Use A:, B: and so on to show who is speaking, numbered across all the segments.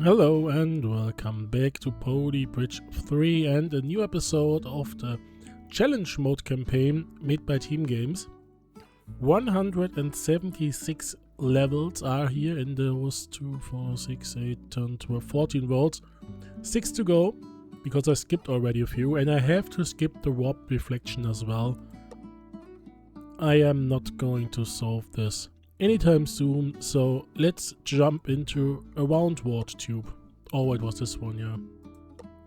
A: Hello and welcome back to Pody Bridge 3 and a new episode of the Challenge Mode campaign made by Teamgames. 176 levels are here in those 2, 4, 6, 8, 10, 12, 14 worlds. 6 to go, because I skipped already a few, and I have to skip the warp reflection as well. I am not going to solve this anytime soon, so let's jump into a roundward tube. Oh, it was this one, yeah.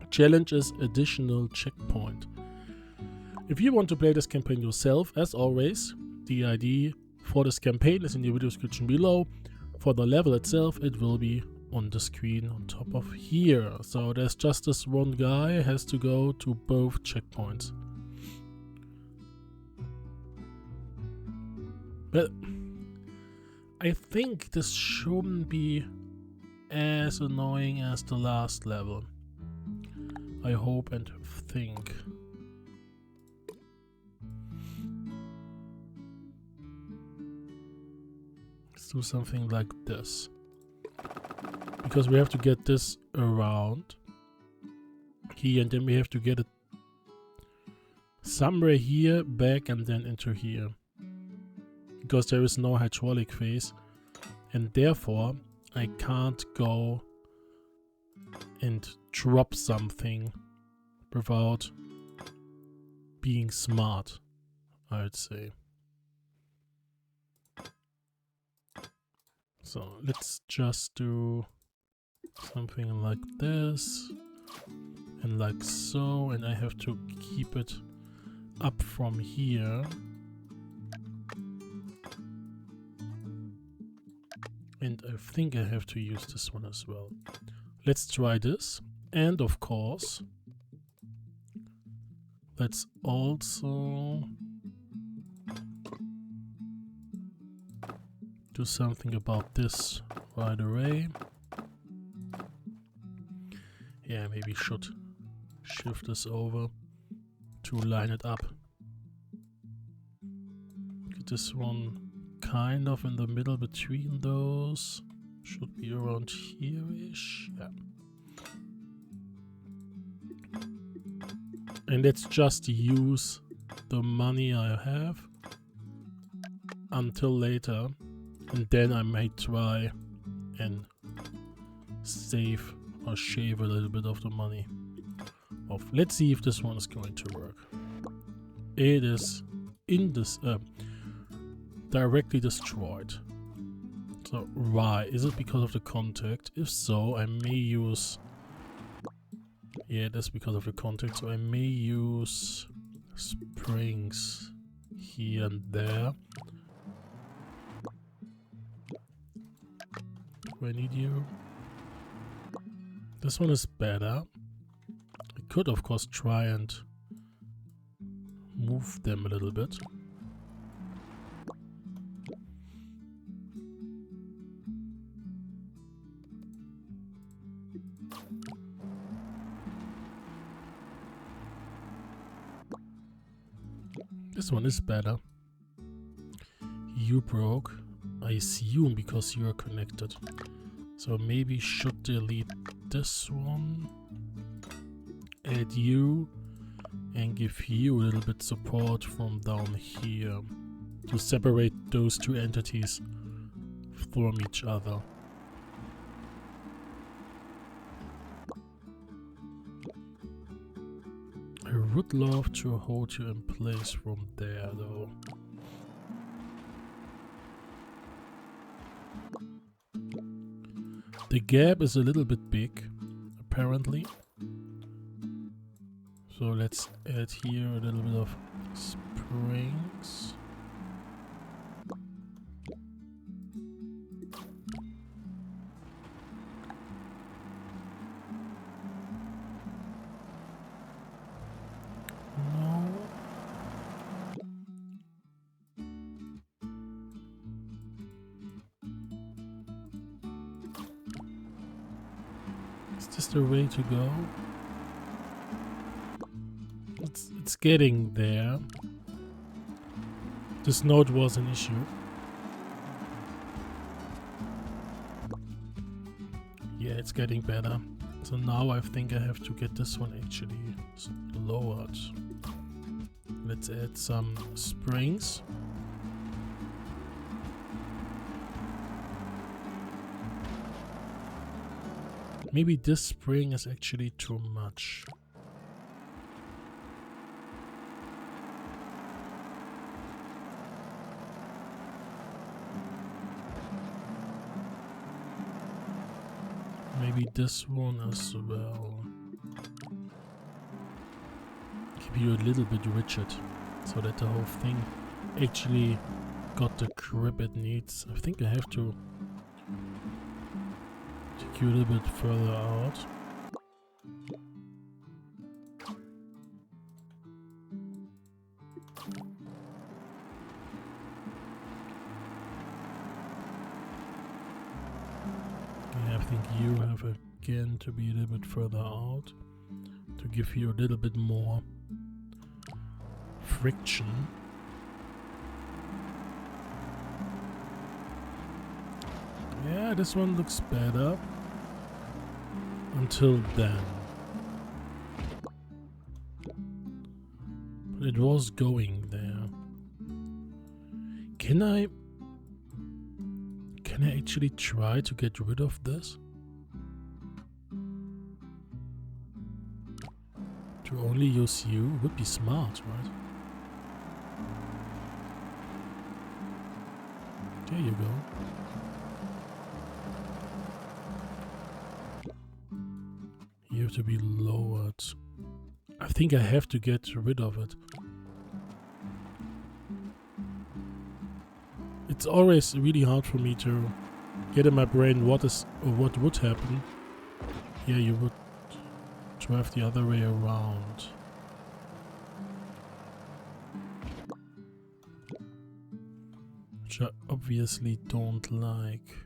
A: Challenge is additional checkpoint. If you want to play this campaign yourself, as always, the ID for this campaign is in the video description below. For the level itself, it will be on the screen on top of here. So there's just this one guy, has to go to both checkpoints. But I think this shouldn't be as annoying as the last level. I hope and think. Let's do something like this. Because we have to get this around here, and then we have to get it somewhere here, back, and then into here. Because there is no hydraulic phase, and therefore I can't go and drop something without being smart, I'd say. So let's just do something like this and like so, and I have to keep it up from here. And I think I have to use this one as well. Let's try this. And of course, let's also do something about this right away. Yeah, maybe should shift this over to line it up. Get this one kind of in the middle between those. Should be around here-ish. Yeah. And let's just use the money I have until later. And then I might try and save or shave a little bit of the money off. Let's see if this one is going to work. It is in this directly destroyed. So why? Is it because of the contact? If so, I may use... Yeah, that's because of the contact. So I may use springs here and there. Do I need you? This one is better. I could of course try and move them a little bit. This one is better. You broke, I assume, because you are connected. So maybe should delete this one, add you, and give you a little bit support from down here to separate those two entities from each other. I would love to hold you in place from there though. The gap is a little bit big, apparently. So let's add here a little bit of springs. Is this the way to go? It's getting there. This node was an issue. Yeah, it's getting better. So now I think I have to get this one actually lowered. Let's add some springs. Maybe this spring is actually too much. Maybe this one as well. Keep you a little bit rigid, so that the whole thing actually got the grip it needs. I think I have to take you a little bit further out. Yeah, I think you have again to be a little bit further out to give you a little bit more friction. Yeah, this one looks better. Until then. But it was going there. Can I actually try to get rid of this? To only use you would be smart, right? There you go. You have to be lowered. I think I have to get rid of it. It's always really hard for me to get in my brain what would happen. Yeah, you would drive the other way around. Which I obviously don't like.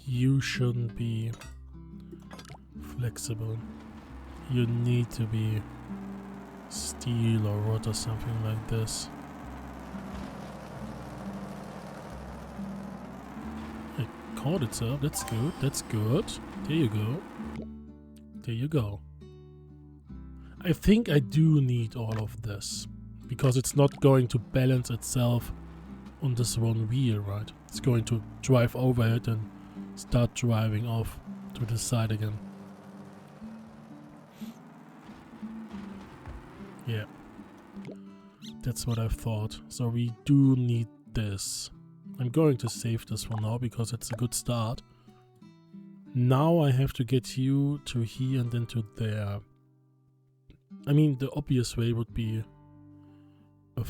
A: You shouldn't be flexible. You need to be steel or wood or something like this. It caught itself. That's good. That's good. There you go. There you go. I think I do need all of this because it's not going to balance itself on this one wheel, right? It's going to drive over it and start driving off to the side again. Yeah, that's what I thought. So we do need this. I'm going to save this for now because it's a good start. Now I have to get you to here and then to there. I mean, the obvious way would be a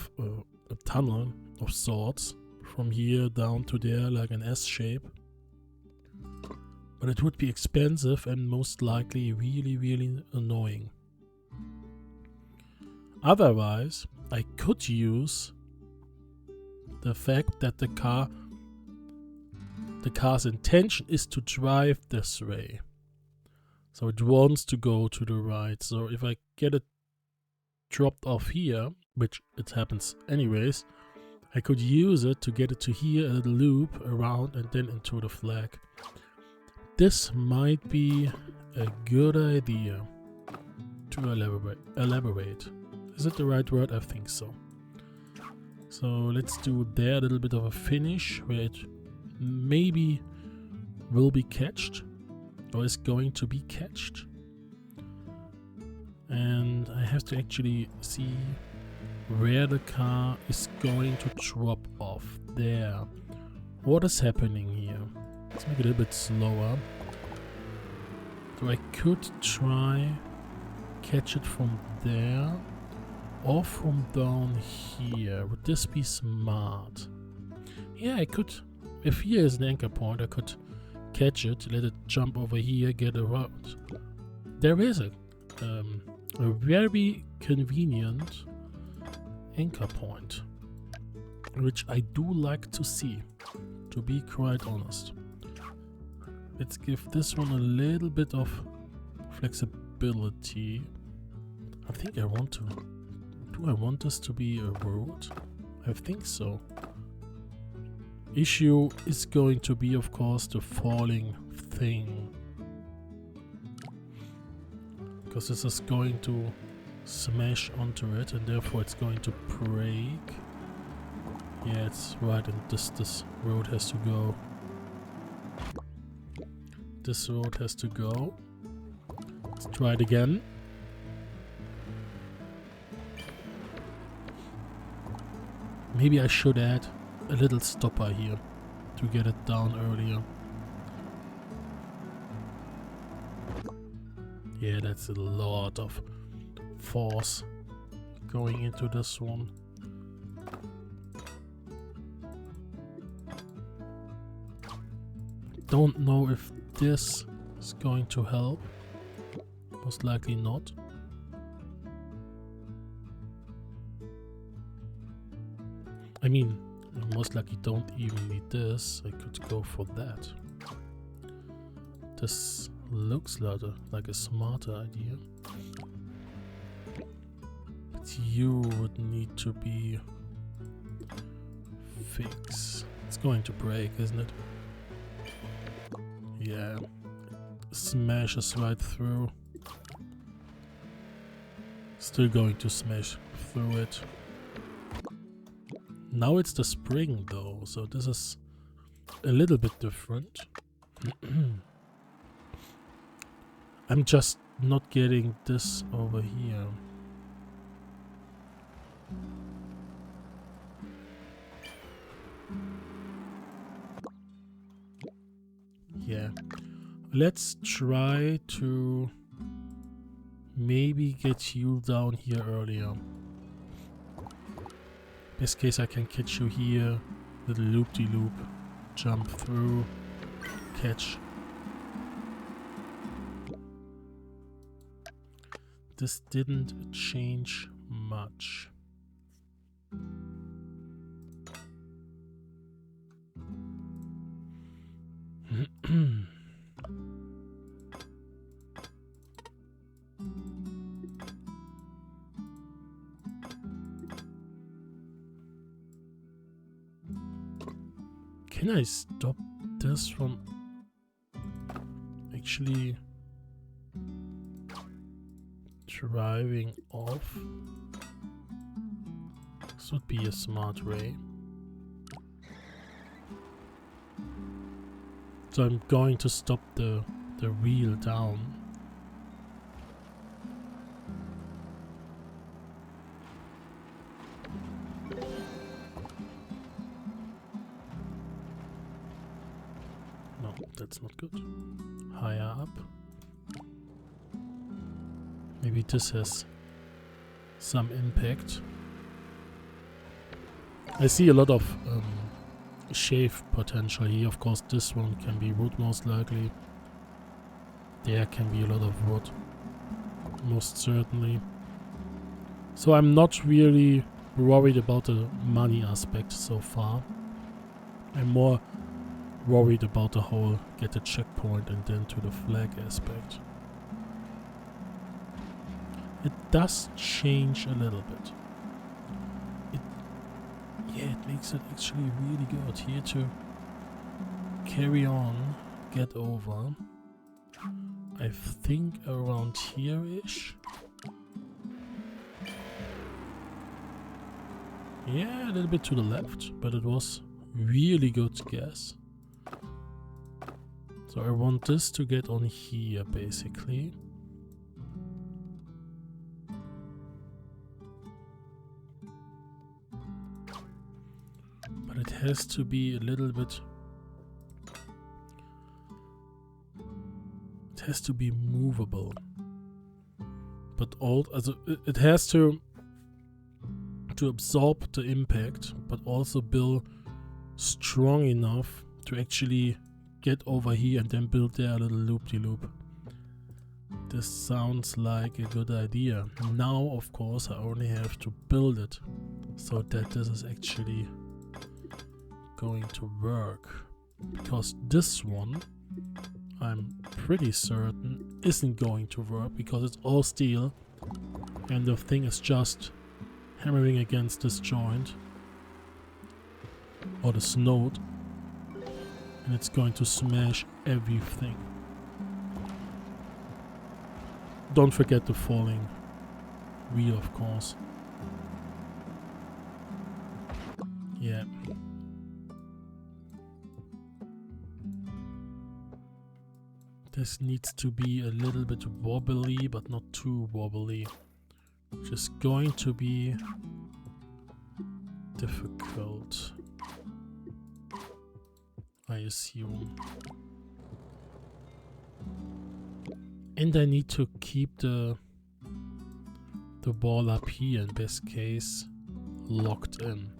A: tunnel of sorts from here down to there, like an S shape. But it would be expensive and most likely really, really annoying. Otherwise, I could use the fact that the car's intention is to drive this way. So it wants to go to the right. So if I get it dropped off here, which it happens anyways, I could use it to get it to here, a little loop around and then into the flag. This might be a good idea to elaborate. Is it the right word? I think so. So let's do there a little bit of a finish where it maybe will be catched or is going to be catched. And I have to actually see where the car is going to drop off. There. What is happening here? Let's make it a little bit slower. So I could try catch it from there or from down here. Would this be smart? Yeah, I could. If here is an anchor point, I could catch it, let it jump over here, get around. There is a very convenient anchor point, which I do like to see, to be quite honest. Let's give this one a little bit of flexibility. I think I want to... Do I want this to be a road? I think so. Issue is going to be, of course, the falling thing. Because this is going to smash onto it and therefore it's going to break. Yeah, it's right, and this road has to go. This road has to go. Let's try it again. Maybe I should add a little stopper here to get it down earlier. Yeah, that's a lot of force going into this one. Don't know if this is going to help. Most likely not. I mean, I most likely don't even need this. I could go for that. This looks like a smarter idea. But you would need to be fixed. It's going to break, isn't it? Yeah. Smashes right through. Still going to smash through it. Now it's the spring though, so this is a little bit different. I'm just not getting this over here. Yeah. Let's try to maybe get you down here earlier. Best case I can catch you here. Little loop-de-loop. Jump through. Catch. This didn't change much. Can I stop this from actually driving off? This would be a smart way. So I'm going to stop the wheel down. No, that's not good. Higher up. Maybe this has some impact. I see a lot of shave potential here. Of course, this one can be wood most likely. There can be a lot of wood, most certainly. So I'm not really worried about the money aspect so far. I'm more worried about the whole get the checkpoint and then to the flag aspect. It does change a little bit. Yeah, it makes it actually really good here to carry on, get over. I think around here-ish. Yeah, a little bit to the left, but it was really good guess. So I want this to get on here, basically. But it has to be a little bit... It has to be movable. But also, it has to absorb the impact, but also build strong enough to actually get over here and then build there a little loop-de-loop. This sounds like a good idea. Now, of course, I only have to build it so that this is actually going to work. Because this one, I'm pretty certain, isn't going to work because it's all steel And the thing is just hammering against this joint. Or this node. And it's going to smash everything. Don't forget the falling wheel, of course. Yeah. This needs to be a little bit wobbly, but not too wobbly. Which is going to be difficult, I assume. And I need to keep the ball up here, in best case, locked in.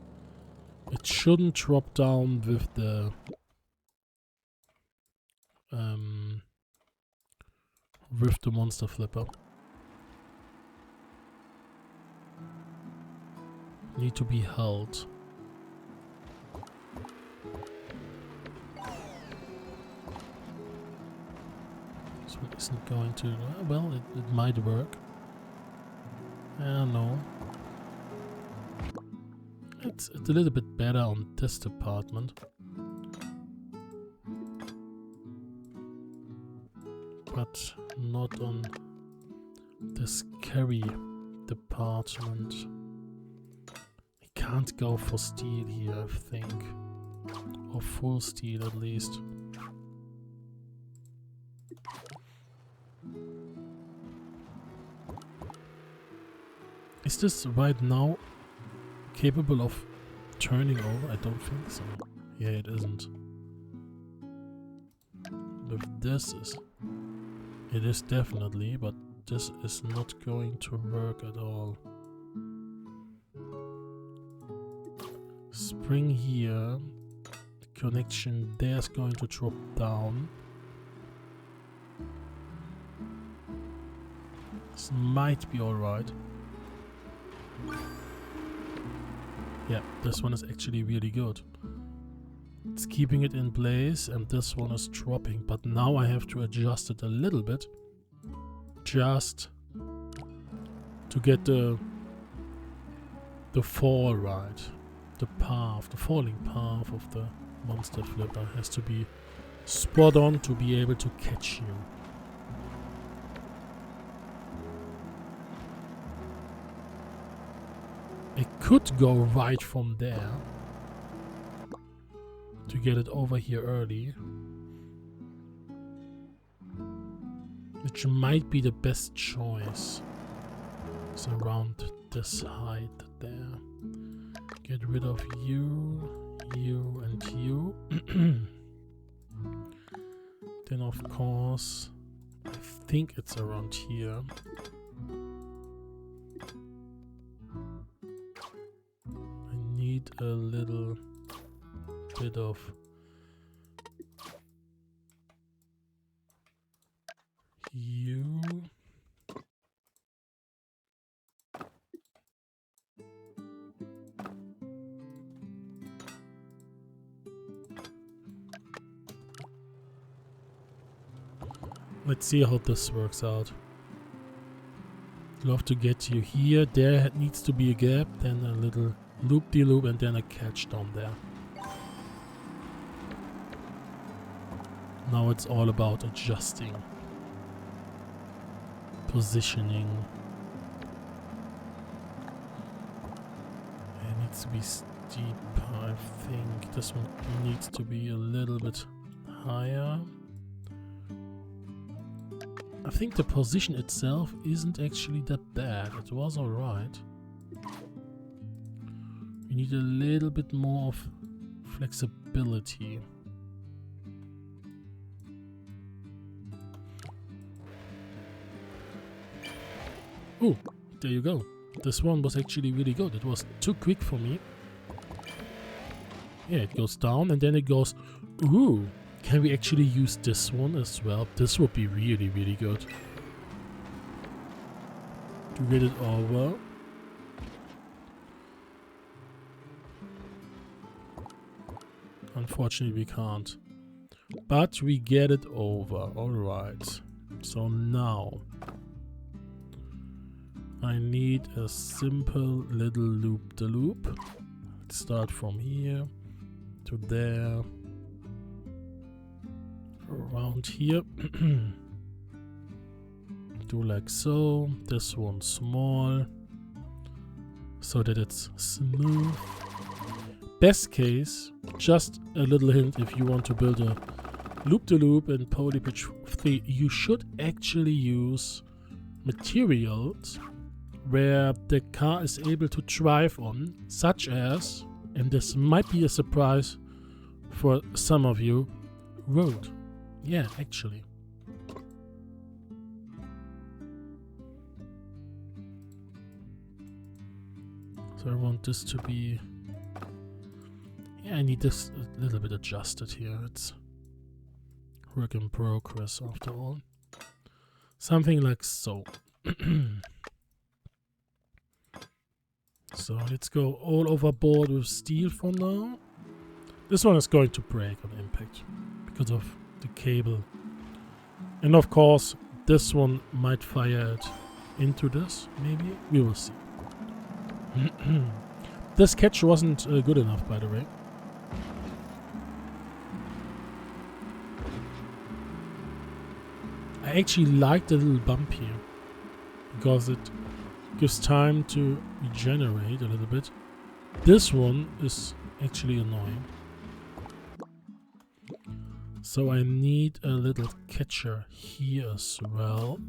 A: It shouldn't drop down with the monster flipper. Need to be held. This one isn't going to... well, it might work. I don't know. It's a little bit better on this department. But not on this carry department. I can't go for steel here, I think. Or full steel at least. Is this right now capable of turning over? I don't think so. Yeah, it isn't. With this is... it is definitely, but this is not going to work at all. Spring here. The connection there is going to drop down. This might be alright. Yeah, this one is actually really good. It's keeping it in place and this one is dropping, but now I have to adjust it a little bit just to get the fall right. The path, the falling path of the monster flipper has to be spot on to be able to catch you. I could go right from there to get it over here early, which might be the best choice. It's around this height there. Get rid of you, you and you. Then of course, I think it's around here. I need a little bit of you. Let's see how this works out. Love to get you here. There needs to be a gap, then a little loop-de-loop, and then a catch down there. Now it's all about adjusting, positioning. It needs to be steep. I think this one needs to be a little bit higher. I think the position itself isn't actually that bad. It was alright. We need a little bit more of flexibility. Oh, there you go. This one was actually really good. It was too quick for me. Yeah, it goes down and then it goes... Ooh! Can we actually use this one as well? This would be really, really good. To get it over. Unfortunately, we can't. But we get it over. Alright. So now... I need a simple little loop-de-loop. Let's start from here to there, around here. Do like so. This one small, so that it's smooth. Best case, just a little hint, if you want to build a loop-de-loop in Polybridge 3, you should actually use materials where the car is able to drive on, such as, and this might be a surprise for some of you, road. Yeah, actually. So I want this to be... Yeah, I need this a little bit adjusted here. It's work in progress after all. Something like so. So let's go all overboard with steel for now. This one is going to break on impact because of the cable. And of course, this one might fire it into this, maybe. We will see. This catch wasn't good enough, by the way. I actually like the little bump here because it gives time to regenerate a little bit. This one is actually annoying. So I need a little catcher here as well.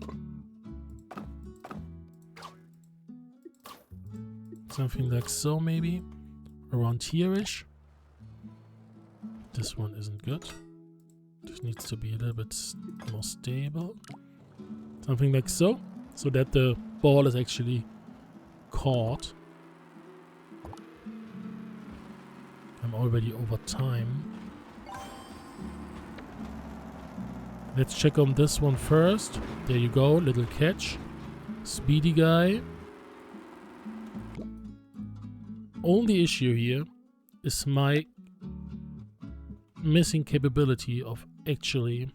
A: Something like so, maybe around here-ish. This one isn't good. This needs to be a little bit more stable. Something like so, so that the ball is actually caught. I'm already over time. Let's check on this one first. There you go, little catch. Speedy guy. Only issue here is my missing capability of actually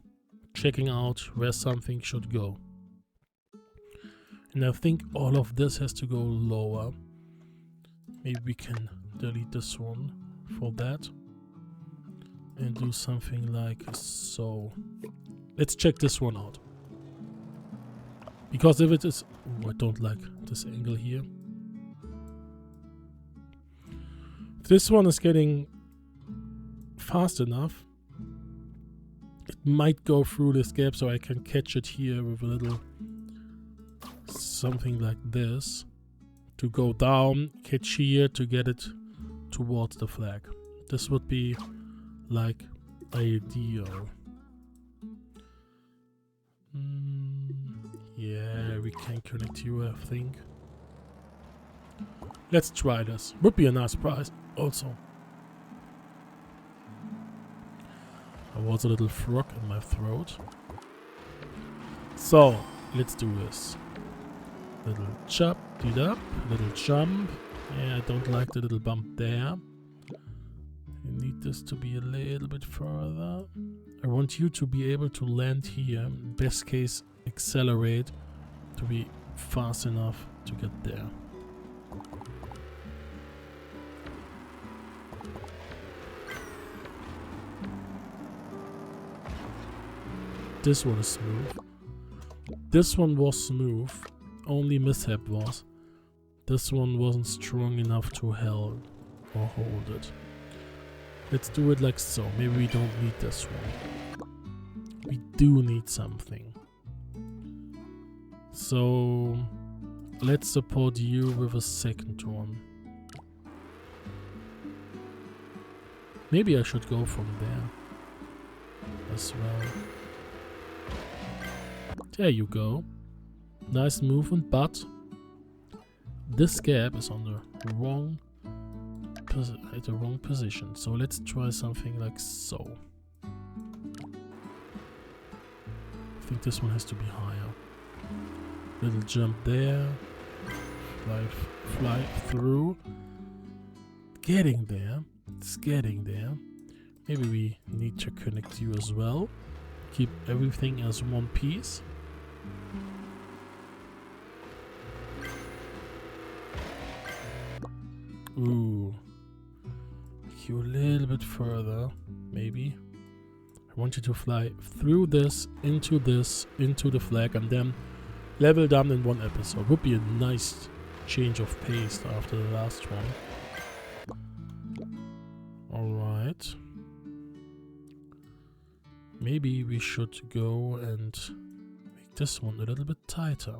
A: checking out where something should go. And I think all of this has to go lower. Maybe we can delete this one for that and do something like so. Let's check this one out. Because if it is... Oh, I don't like this angle here. If this one is getting fast enough, it might go through this gap, so I can catch it here with a little something like this to go down, catch here to get it towards the flag. This would be like ideal. Yeah, we can connect you, I think. Let's try this. Would be a nice prize also. I was a little frog in my throat. So, let's do this. Little chop, it up, little jump. Yeah, I don't like the little bump there. You need this to be a little bit further. I want you to be able to land here. Best case, accelerate to be fast enough to get there. This one is smooth. This one was smooth. Only mishap was this one wasn't strong enough to hold or hold it. Let's do it like so. Maybe we don't need this one. We do need something. So let's support you with a second one. Maybe I should go from there as well. There you go. Nice movement, but this gap is on the wrong position. So let's try something like so. I think this one has to be higher. Little jump there. Fly through. Getting there. It's getting there. Maybe we need to connect you as well. Keep everything as one piece. Ooh. You a little bit further, maybe. I want you to fly through this, into the flag, and then level down in one episode. Would be a nice change of pace after the last one. Alright. Maybe we should go and make this one a little bit tighter.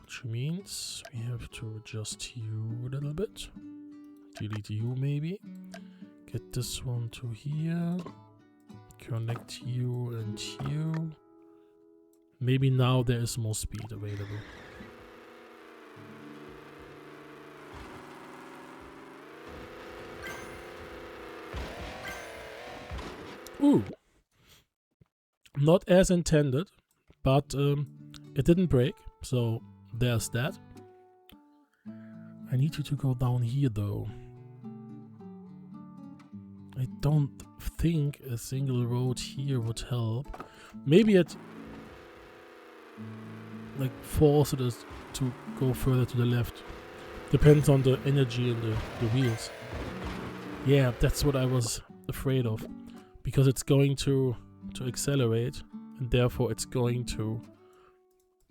A: Which means we have to adjust you a little bit. Delete you maybe. Get this one to here. Connect you and you. Maybe now there is more speed available. Ooh. Not as intended, but it didn't break, so there's that. I need you to go down here though. I don't think a single road here would help. Maybe it like forces us to go further to the left. Depends on the energy in the wheels. Yeah, that's what I was afraid of. Because it's going to accelerate and therefore it's going to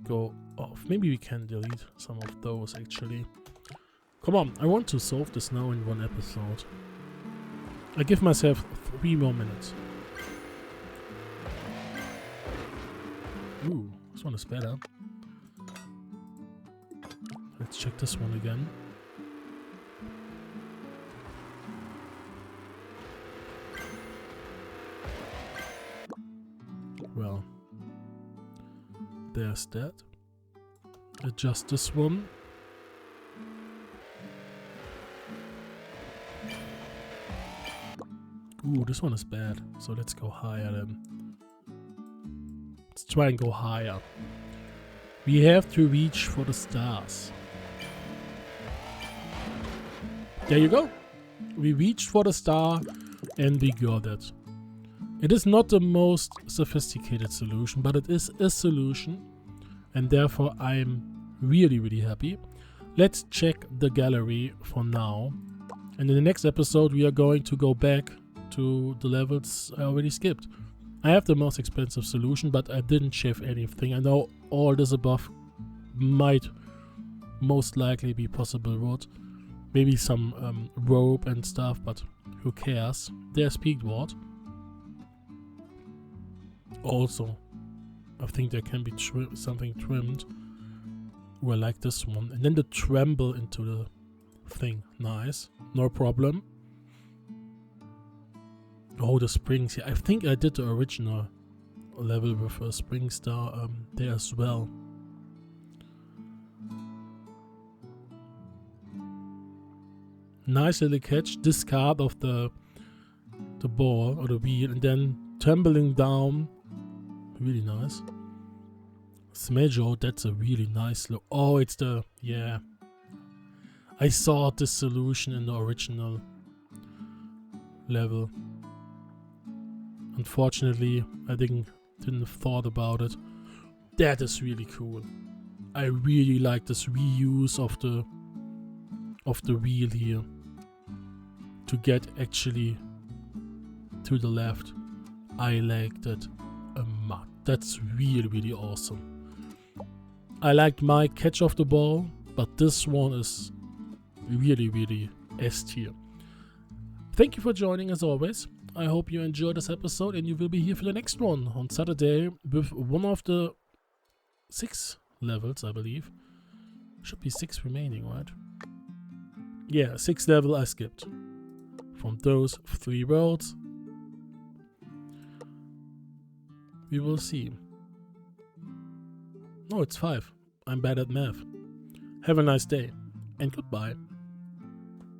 A: go off. Maybe we can delete some of those actually. Come on, I want to solve this now in one episode. I give myself 3 more minutes. Ooh, this one is better. Let's check this one again. Well, there's that. Adjust this one. Ooh, this one is bad. So let's go higher then. Let's try and go higher. We have to reach for the stars. There you go. We reached for the star and we got it. It is not the most sophisticated solution, but it is a solution. And therefore I'm really, really happy. Let's check the gallery for now. And in the next episode we are going to go back to the levels I already skipped. I have the most expensive solution, but I didn't shift anything. I know all this above might most likely be possible wood. Maybe some rope and stuff, but who cares? There's peaked ward. Also, I think there can be something trimmed. Well, like this one. And then the tremble into the thing. Nice. No problem. Oh, the springs. Yeah, I think I did the original level with a spring star there as well. Nice little catch. Discard of the ball or the wheel and then tumbling down. Really nice. Smejo, that's a really nice look. Oh, it's the... yeah. I saw this solution in the original level. Unfortunately, I didn't have thought about it. That is really cool. I really like this reuse of the wheel here. To get actually to the left. I like that a lot. That's really, really awesome. I liked my catch of the ball, but this one is really, really S tier. Thank you for joining as always. I hope you enjoyed this episode and you will be here for the next one on Saturday with one of the 6 levels, I believe. Should be 6 remaining, right? Yeah, 6 level I skipped. From those 3 roads. We will see. No, it's 5. I'm bad at math. Have a nice day and goodbye.